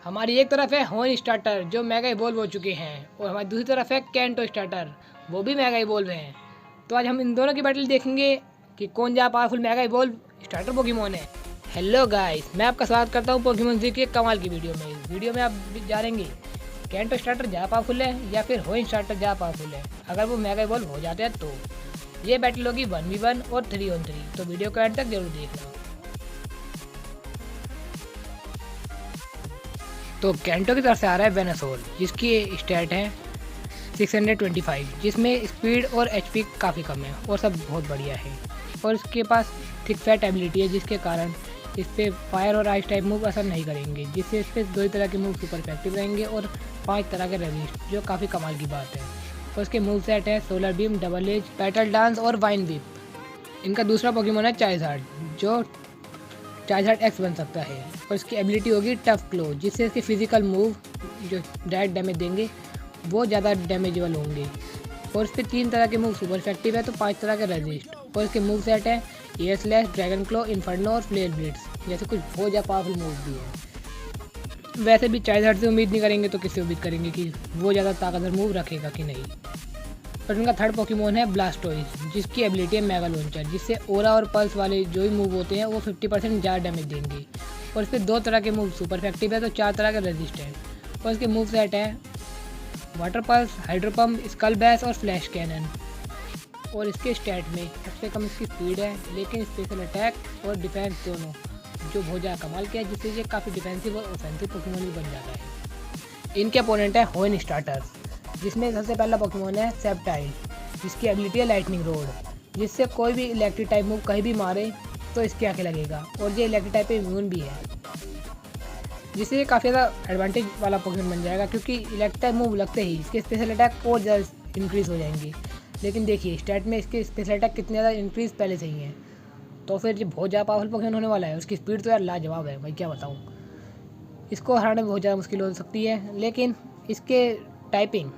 हमारी एक तरफ है हॉर्न स्टार्टर जो मेगा इवॉल्व हो चुके हैं और हमारी दूसरी तरफ है कैंटो स्टार्टर, वो भी मेगा इवॉल्व हैं। तो आज हम इन दोनों की बैटल देखेंगे कि कौन ज़्यादा powerful mega evolve starter Pokemon है। हेलो गाइस, मैं आपका स्वागत करता हूँ पोकेमोन जी की कमाल की वीडियो में। इस वीडियो में आप जानेंगे कैंटो स्टार्टर ज़्यादा पावरफुल है या फिर हॉर्न स्टार्टर ज़्यादा पावरफुल है। अगर वो मेगा इवॉल्व हो जाते हैं तो ये बैटल होगी 1v1 और 3on3, तो वीडियो को एंड तक जरूर देखना। तो कैंटो की तरफ से आ रहा है वेनासोर, जिसकी स्टैट है 625, जिसमें स्पीड और एचपी काफ़ी कम है और सब बहुत बढ़िया है। और इसके पास थिक फैट एबिलिटी है, जिसके कारण इस पर फायर और आइस टाइप मूव असर नहीं करेंगे, जिससे इस पर 2 तरह के मूव सुपर इफेक्टिव रहेंगे और 5 तरह के रेजिस्ट, जो काफ़ी कमाल की बात है। और इसके मूव सेट है solar beam, double edge, petal dance और वाइन विप। इनका दूसरा पोकेमोन है चार्जहार्ड, जो चार्जहार्ड एक्स बन सकता है। और इसकी एबिलिटी होगी टफ क्लो, जिससे इसके फिजिकल मूव जो डायरेक्ट डैमेज देंगे वो ज़्यादा डैमेजेबल होंगे। और इस पर 3 तरह के मूव सुपर इफेक्टिव है, तो 5 तरह के रेजिस्ट। और इसके मूव सेट है एयर स्लैश, ड्रैगन क्लो, इन्फर्नो और फ्लेयर ब्लिट्स, जैसे कुछ बहुत ज़्यादा पावरफुल मूव भी है। वैसे भी चार्जहार्ड से उम्मीद नहीं करेंगे तो किससे उम्मीद करेंगे कि वो ज़्यादा ताकतवर मूव रखेगा कि नहीं। और इनका थर्ड पोकेमोन है ब्लास्टोइस, जिसकी एबिलिटी है मेगा लॉन्चर, जिससे ओरा और पल्स वाले जो भी मूव होते हैं वो 50% ज़्यादा डैमेज देंगे। और इस पर 2 तरह के मूव सुपर इफेक्टिव है, तो 4 तरह के रेजिस्ट है। और इसके मूव सेट है water pulse, hydro pump, skull bash और फ्लैश कैनन। और इसके स्टैट में सबसे कम इसकी स्पीड है, लेकिन स्पेशल अटैक और डिफेंस दोनों जो बहुत ज़्यादा कमाल के है, जिससे ये काफ़ी डिफेंसिव और ऑफेंसिव पोकेमोन भी बन जाता है। इनके अपोनेंट है हॉर्न स्टार्टर, जिसमें सबसे पहला पोकेमोन है सेप्टाइल, जिसकी एबिलिटी है लाइटनिंग रोड, जिससे कोई भी इलेक्ट्रिक टाइप मूव कहीं भी मारे तो इसके आके लगेगा। और ये इलेक्ट्रिक टाइप पे इम्यून भी है, जिससे ये काफ़ी ज़्यादा एडवांटेज वाला पोकेमोन बन जाएगा, क्योंकि इलेक्ट्रिक टाइप मूव लगते ही इसके स्पेशल अटैक और ज़्यादा इंक्रीज़ हो जाएंगे। लेकिन देखिए स्टैट में इसके स्पेशल अटैक कितने ज़्यादा इंक्रीज़ पहले से ही हैं, तो फिर ये बहुत ज़्यादा पावरफुल पोकेमोन होने वाला है। उसकी स्पीड तो यार लाजवाब है भाई, क्या बताऊँ। इसको हराने में बहुत ज़्यादा मुश्किल हो सकती है, लेकिन इसके टाइपिंग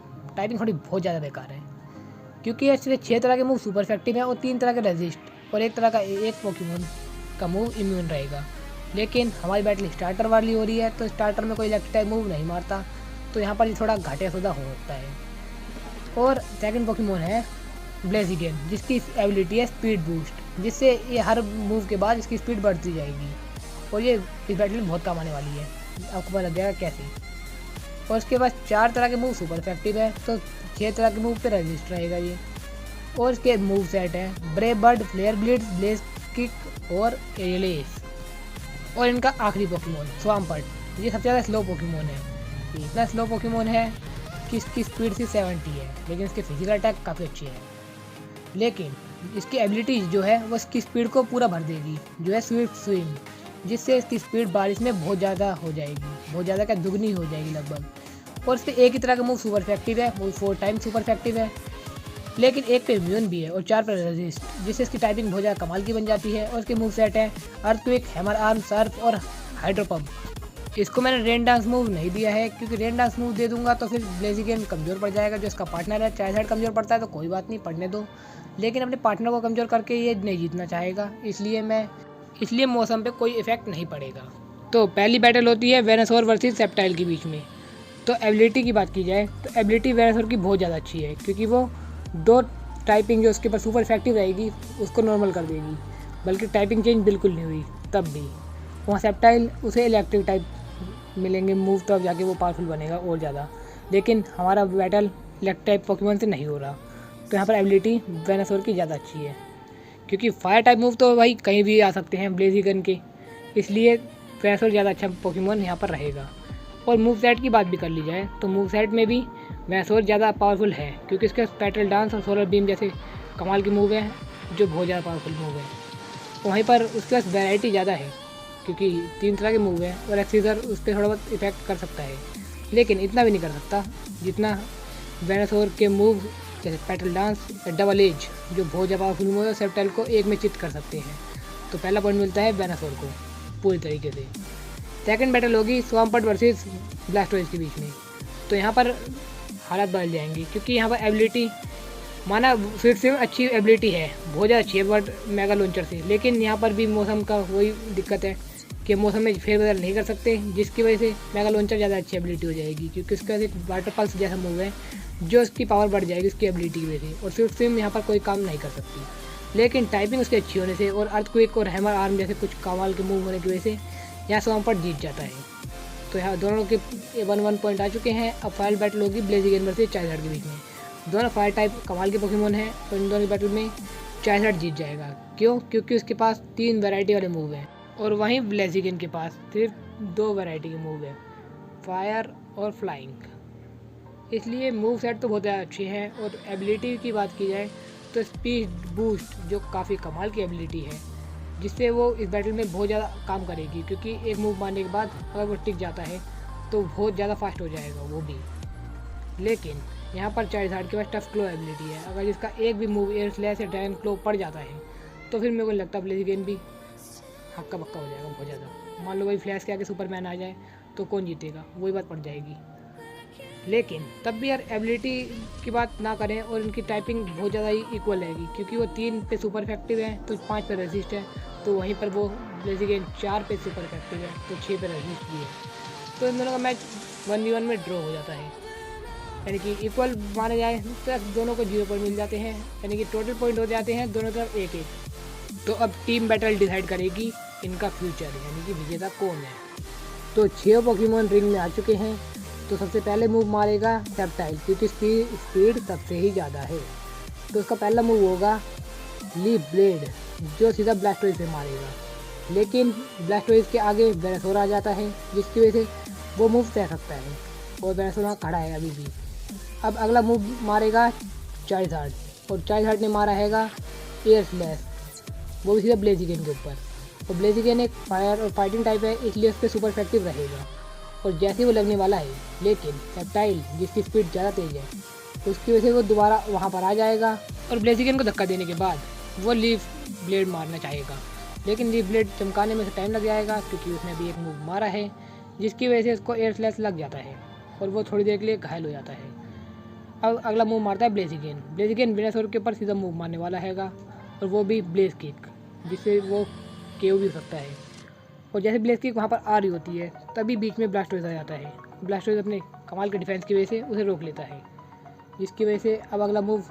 थोड़ी बहुत ज़्यादा बेकार है, क्योंकि इसमें 6 तरह के मूव सुपर इफेक्टिव हैं और 3 तरह के रेजिस्ट और 1 तरह का एक पोकेमोन का मूव इम्यून रहेगा। लेकिन हमारी बैटल स्टार्टर वाली हो रही है, तो स्टार्टर में कोई इलेक्ट्रिक टाइप मूव नहीं मारता, तो यहाँ पर ये थोड़ा घाटे सौदा हो सकता है। और सेकंड पोकेमोन है ब्लेजिगन, जिसकी एबिलिटी है स्पीड बूस्ट, जिससे ये हर मूव के बाद इसकी स्पीड बढ़ती जाएगी। और ये इस बैटल में बहुत काम आने वाली है, आपको पता लग जाएगा कैसे। और उसके बाद 4 तरह के मूव सुपर इफेक्टिव है, तो 6 तरह के मूव पे रजिस्ट रहेगा ये। और इसके मूव सेट है brave bird, flare blitz, blaze kick और एलेस। और इनका आखिरी पोकेमोन स्वाम्पर्ट, ये सबसे ज़्यादा स्लो पोकेमोन है। ये इतना स्लो पोकेमोन है कि इसकी स्पीड सिर्फ 70 है, लेकिन इसके फिजिकल अटैक काफ़ी अच्छी है। लेकिन इसकी एबिलिटी जो है वो इसकी स्पीड को पूरा भर देगी, जो है स्विफ्ट स्विम, जिससे इसकी स्पीड बारिश में बहुत ज़्यादा हो जाएगी, बहुत ज़्यादा क्या दुगनी हो जाएगी लगभग। और इस पर एक ही तरह का मूव सुपर इफेक्टिव है, वो 4 टाइम सुपर इफेक्टिव है, लेकिन 1 पे इम्यून भी है और 4 पे रेजिस्ट, जिससे इसकी टाइपिंग बहुत ज़्यादा कमाल की बन जाती है। और इसके मूव सेट है अर्थक्विक, हैमर आर्म, सर्फ और हाइड्रो पम्प। इसको मैंने रेन डांस मूव नहीं दिया है, क्योंकि रेन डांस मूव दे दूंगा तो फिर ब्लेजिगन कमज़ोर पड़ जाएगा। जो इसका पार्टनर है चार्जहार्ड कमज़ोर पड़ता है, तो कोई बात नहीं, पड़ने दो। लेकिन अपने पार्टनर को कमज़ोर करके ये नहीं जीतना चाहेगा, इसलिए मौसम पे कोई इफेक्ट नहीं पड़ेगा। तो पहली बैटल होती है वेनासोर वर्सेस सेप्टाइल के बीच में। तो एबिलिटी की बात की जाए तो एबिलिटी वेनासोर की बहुत ज़्यादा अच्छी है, क्योंकि वो 2 टाइपिंग जो उसके पास सुपर इफेक्टिव रहेगी उसको नॉर्मल कर देगी, बल्कि टाइपिंग चेंज बिल्कुल नहीं हुई तब भी। वहाँ सेप्टाइल उसे इलेक्ट्रिक टाइप मिलेंगे मूव, तब जाके वो पावरफुल बनेगा और ज़्यादा। लेकिन हमारा बैटल इलेक्ट्रिक टाइप पोकेमोन से नहीं हो रहा, तो यहाँ पर एबिलिटी वेनासोर की ज़्यादा अच्छी है, क्योंकि फायर टाइप मूव तो भाई कहीं भी आ सकते हैं ब्लेजिगन के, इसलिए वेनासोर ज़्यादा अच्छा पोकेमोन यहाँ पर रहेगा। और मूव सेट की बात भी कर ली जाए तो मूव सेट में भी वेनासोर ज़्यादा पावरफुल है, क्योंकि इसके पेटल डांस और सोलर बीम जैसे कमाल की मूव है, जो बहुत ज़्यादा पावरफुल मूव है। वहीं पर उसके पास वैरायटी ज़्यादा है, क्योंकि 3 तरह के मूव हैं और एक्सीजर उस पर थोड़ा बहुत इफेक्ट कर सकता है, लेकिन इतना भी नहीं कर सकता जितना वेनासोर के मूव जैसे पेटल डांस या डबल एज, जो बहुत ज़्यादा पावरफुल मूव है, सेप्टाइल को एक में चिट कर सकते हैं। तो पहला पॉइंट मिलता है वेनासोर को पूरी तरीके से। सेकंड बैटल होगी स्वाम्पर्ट वर्सेस ब्लास्टोइस के बीच में। तो यहाँ पर हालात बदल जाएंगी, क्योंकि यहाँ पर एबिलिटी माना फिर से अच्छी एबिलिटी है, बहुत ज़्यादा अच्छी है बट मेगा लॉन्चर से, लेकिन यहाँ पर भी मौसम का वही दिक्कत है के मौसम में फेरबदल नहीं कर सकते, जिसकी वजह से मेगा लॉन्चर ज़्यादा अच्छी एबिलिटी हो जाएगी, क्योंकि उसका एक वाटर पल्स जैसा मूव है जो उसकी पावर बढ़ जाएगी उसकी एबिलिटी की वजह से, और स्विफ्ट स्विम यहाँ पर कोई काम नहीं कर सकती। लेकिन टाइपिंग उसकी अच्छी होने से और अर्थक्वेक और हैमर आर्म जैसे कुछ कमाल के मूव होने की वजह से यहाँ स्वाम्पर्ट जीत जाता है। तो यहाँ दोनों के 1-1 पॉइंट आ चुके हैं। अब फाइनल बैटल होगी ब्लेजिगन वर्सेस चाइज़ार्ड के बीच में। दोनों फायर टाइप कमाल के पोकेमोन हैं और इन दोनों की बैटल में चाइज़ार्ड जीत जाएगा। क्यों? क्योंकि उसके पास 3 वैरायटी वाले मूव हैं और वहीं ब्लेजिगन के पास सिर्फ 2 वैरायटी के मूव हैं, फायर और फ्लाइंग। इसलिए मूव सेट तो बहुत ज़्यादा अच्छे हैं। और एबिलिटी की बात की जाए तो स्पीड बूस्ट जो काफ़ी कमाल की एबिलिटी है, जिससे वो इस बैटल में बहुत ज़्यादा काम करेगी, क्योंकि एक मूव मारने के बाद अगर वो टिक जाता है तो बहुत ज़्यादा फास्ट हो जाएगा वो भी। लेकिन यहाँ पर चाइज़ार्ड के पास टफ क्लो एबिलिटी है। अगर जिसका एक भी मूव एयर स्लैश या ड्रैगन क्लो पड़ जाता है तो फिर मेरे को लगता है ब्लेजिगन भी हक्का बक्का हो जाएगा बहुत ज़्यादा। मान लो वही फ्लैश के आगे सुपरमैन आ जाए तो कौन जीतेगा, वही बात पड़ जाएगी। लेकिन तब भी यार एबिलिटी की बात ना करें और इनकी टाइपिंग बहुत ज़्यादा ही इक्वल रहेगी, क्योंकि वो 3 पे सुपर इफेक्टिव है तो 5 पे रेजिस्ट है, तो वहीं पर वो ब्लेजिगन 4 पे सुपर इफेक्टिव है तो 6 पे रेजिस्ट भी है। तो इन दोनों का मैच 1v1 में ड्रॉ हो जाता है, यानी कि इक्वल माने जाए तो दोनों को 0 पॉइंट मिल जाते हैं, यानी कि टोटल पॉइंट हो जाते हैं दोनों तरफ 1-1। तो अब टीम बैटल डिसाइड करेगी इनका फ्यूचर, यानी कि विजेता कौन है। तो 6 पोकेमॉन रिंग में आ चुके हैं। तो सबसे पहले मूव मारेगा सेप्टाइल, क्योंकि स्पीड सबसे ही ज़्यादा है। तो उसका पहला मूव होगा लीफ ब्लेड, जो सीधा ब्लास्टोइज से मारेगा। लेकिन ब्लास्टोइज के आगे वेरासोर आ जाता है, जिसकी वजह से वो मूव सह सकता है और वेरासोर वहाँ खड़ा है अभी भी। अब अगला मूव मारेगा चाइज़ार्ड, और चाइज़ार्ड ने मारा हैगा एयर स्लैश, वो भी सीधा ब्लेजिगन के ऊपर। और ब्लेजिगन एक फायर और फाइटिंग टाइप है, इसलिए उस पर सुपर इफेक्टिव रहेगा और जैसे वो लगने वाला है। लेकिन सेप्टाइल जिसकी स्पीड ज़्यादा तेज़ है, उसकी वजह से वो दोबारा वहाँ पर आ जाएगा और ब्लेजिगन को धक्का देने के बाद वो लीफ ब्लेड मारना चाहेगा। लेकिन लीफ ब्लेड चमकाने में टाइम लग जाएगा, क्योंकि उसने अभी एक मूव मारा है, जिसकी वजह से उसको एयर स्लैश लग जाता है और वो थोड़ी देर के लिए घायल हो जाता है। अब अगला मूव मारता है ब्लेजिगन। ब्लेजिगन वेरासोर के ऊपर सीधा मूव मारने वाला हैगा, और वो भी ब्लेज किक, जिससे वो केओ भी हो सकता है। और जैसे ब्लेज किक वहाँ पर आ रही होती है, तभी बीच में ब्लास्टोइज आ जाता है। ब्लास्टोइज अपने कमाल के डिफेंस की वजह से उसे रोक लेता है, जिसकी वजह से अब अगला मूव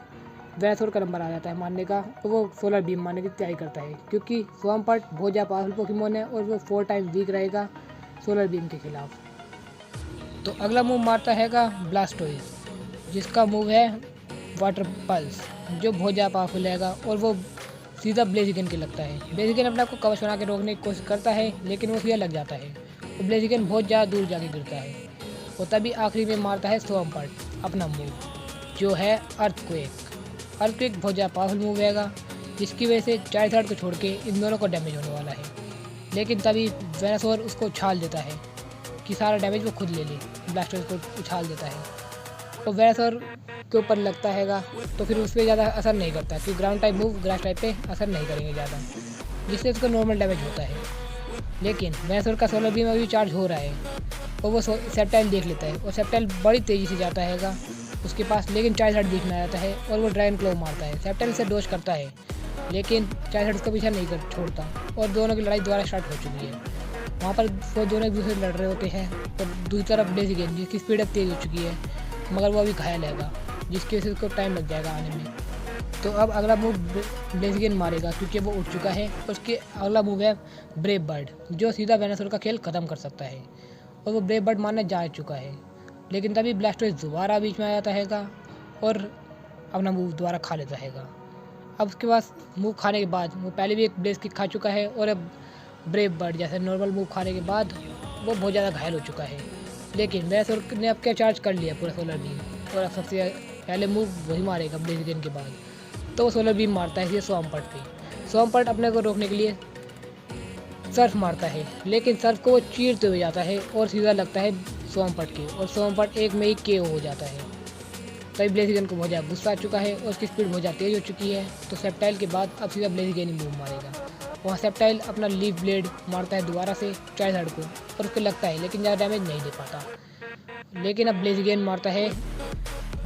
वेरासोर का नंबर आ जाता है मारने का, और वो सोलर बीम मारने की तैयारी करता है, क्योंकि स्वाम्पर्ट बहुत ज़्यादा पावरफुल पोकेमोन है और वो 4 टाइम वीक रहेगा सोलर बीम के खिलाफ। तो अगला मूव मारता हैगा ब्लास्टोइज, जिसका मूव है वाटर पल्स, जो बहुत ज़्यादा पावरफुल रहेगा और वो सीधा ब्लेजिगन के लगता है। ब्लेजिगन अपने आप को कवच बना के रोकने की कोशिश करता है, लेकिन वो सीधा लग जाता है और ब्लेजिगन बहुत ज़्यादा दूर जाके गिरता है। और तभी आखिरी में मारता है स्वाम्पर्ट अपना मूव, जो है अर्थक्वेक। अर्थक्वेक बहुत ज़्यादा पावरफुल मूव रहेगा, जिसकी वजह से चाइज़ार्ड को छोड़ के इन दोनों को डैमेज होने वाला है। लेकिन तभी वेरासोर उसको उछाल देता है कि सारा डैमेज वो खुद ले ले। ब्लास्टोइज को उछाल देता है और वेरासोर के ऊपर लगता हैगा, तो फिर उस पर ज़्यादा असर नहीं करता, क्योंकि ground type move grass type पे असर नहीं करेंगे ज़्यादा, जिससे उसको नॉर्मल डैमेज होता है। लेकिन वेरासोर का सोलर बीम अभी चार्ज हो रहा है और वो सेप्टाइल देख लेता है, और सेप्टाइल बड़ी तेज़ी से जाता हैगा उसके पास। लेकिन चाइज़ार्ड बीच में आ जाता है और वो ड्रैगन क्लो मारता है। सेप्टाइल से डोज करता है, लेकिन चाइज़ार्ड उसका पीछा नहीं कर छोड़ता और दोनों की लड़ाई दोबारा स्टार्ट हो चुकी है। वहाँ पर वो दोनों एक दूसरे लड़ रहे होते हैं, और दूसरी तरफ ब्लेजिगन, जिसकी स्पीड अब तेज़ हो चुकी है, मगर वो अभी घायल हैगा, जिसकी वजह से उसको टाइम लग जाएगा आने में। तो अब अगला मूव ब्लेजिगन मारेगा, क्योंकि वो उठ चुका है। उसके अगला मूव है ब्रेव बर्ड, जो सीधा वेरासोर का खेल ख़त्म कर सकता है, और वो ब्रेव बर्ड मारने जा चुका है। लेकिन तभी ब्लास्टोइज दोबारा बीच में आ जाता हैगा और अपना मूव दोबारा खा लेता हैगा। अब उसके पास मूव खाने के बाद वो पहले भी एक ब्लेज किक खा चुका है, और अब ब्रेव बर्ड जैसे नॉर्मल मूव खाने के बाद वो बहुत ज़्यादा घायल हो चुका है। लेकिन वेरासोर ने अब क्या चार्ज कर लिया पूरा सोलर बीम, और अब सबसे पहले मूव वही मारेगा ब्लेजिगन के बाद। तो वो सोलर बीम मारता है स्वाम्पर्ट पे। स्वाम्पर्ट अपने को रोकने के लिए सर्फ मारता है, लेकिन सर्फ को वो चीरते हुए जाता है और सीधा लगता है स्वाम्पर्ट के, और स्वाम्पर्ट एक में ही केओ हो जाता है। तभी ब्लेजिगन को बहुत ज़्यादा गुस्सा आ चुका है और उसकी स्पीड बहुत ज़्यादा तेज़ हो चुकी है। तो सेप्टाइल के बाद अब सीधा ब्लेजिगन ही मूव मारेगा। वहाँ सेप्टाइल अपना लीफ ब्लेड मारता है दोबारा से चाइज़ार्ड को, और उसको लगता है, लेकिन ज़्यादा डैमेज नहीं दे पाता। लेकिन अब ब्लेजिगन मारता है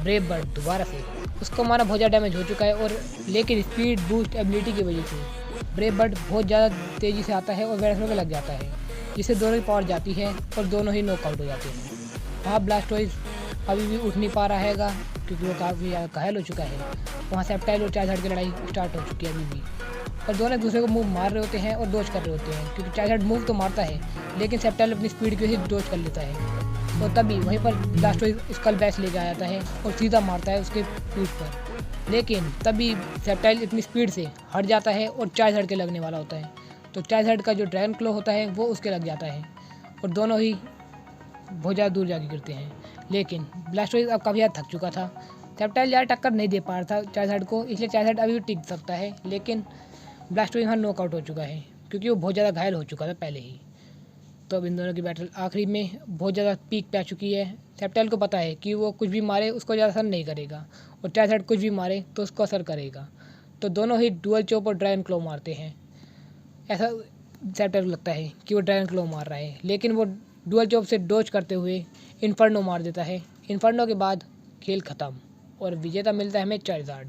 ब्रेव बर्ड दोबारा से, उसको मारा बहुत ज़्यादा डैमेज हो चुका है। और लेकिन स्पीड बूस्ट एबिलिटी की वजह से ब्रेव बर्ड बहुत ज़्यादा तेज़ी से आता है और वेरासोर में लग जाता है। जिससे दोनों की पावर जाती है और दोनों ही नॉकआउट हो जाते हैं। वहाँ ब्लास्टोइज अभी भी उठ नहीं पा रहा हैगा क्योंकि वो काफ़ी ज़्यादा घायल हो चुका है। वहाँ सेप्टाइल और चार्जर की लड़ाई स्टार्ट हो चुकी है अभी भी, और दोनों एक दूसरे को मूव मार रहे होते हैं और डोज कर रहे होते हैं, क्योंकि चार्जर मूव तो मारता है लेकिन सेप्टाइल अपनी स्पीड की वजह से डोज कर लेता है। और तभी वहीं पर ब्लास्टोइज स्कल बैश ले जाता है और सीधा मारता है उसके पीठ पर, लेकिन तभी सेप्टाइल इतनी स्पीड से हट जाता है और चार्जर के लगने वाला होता है। तो चार्जर का जो ड्रैगन क्लो होता है वो उसके लग जाता है और दोनों ही बहुत ज़्यादा दूर जाके गिरते हैं। लेकिन ब्लास्टोइज अब काफ़ी ज़्यादा थक चुका था, सेप्टाइल ज़्यादा टक्कर नहीं दे पा रहा था चार्जर को, इसलिए चार्जर अभी भी टिक सकता है, लेकिन ब्लास्टोइज यहाँ नॉकआउट हो चुका है क्योंकि वो बहुत ज़्यादा घायल हो चुका था पहले ही। तो अब इन दोनों की बैटल आखिरी में बहुत ज़्यादा पीक पे आ चुकी है। सेप्टाइल को पता है कि वो कुछ भी मारे उसको ज़्यादा असर नहीं करेगा और चार्जर कुछ भी मारे तो उसको असर करेगा, तो दोनों ही डुअल चॉप और ड्रैगन क्लो मारते हैं। ऐसा सेप्टाइल को लगता है कि वो ड्रैगन क्लो मार रहा है, लेकिन वो डुअल चॉप से डोज करते हुए इन्फर्नो मार देता है। इन्फर्नो के बाद खेल ख़त्म और विजेता मिलता है हमें चार्जार्ड।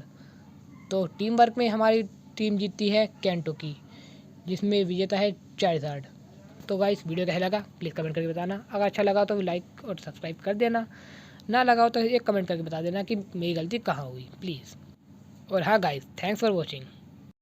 तो टीम वर्क में हमारी टीम जीतती है कैंटो की, जिसमें विजेता है चार्जार्ड। तो गाइस वीडियो कैसा लगा प्लीज़ कमेंट करके बताना, अगर अच्छा लगा तो लाइक और सब्सक्राइब कर देना, ना लगा हो तो एक कमेंट करके बता देना कि मेरी गलती कहाँ हुई प्लीज़। और हाँ गाइस, थैंक्स फॉर वॉचिंग।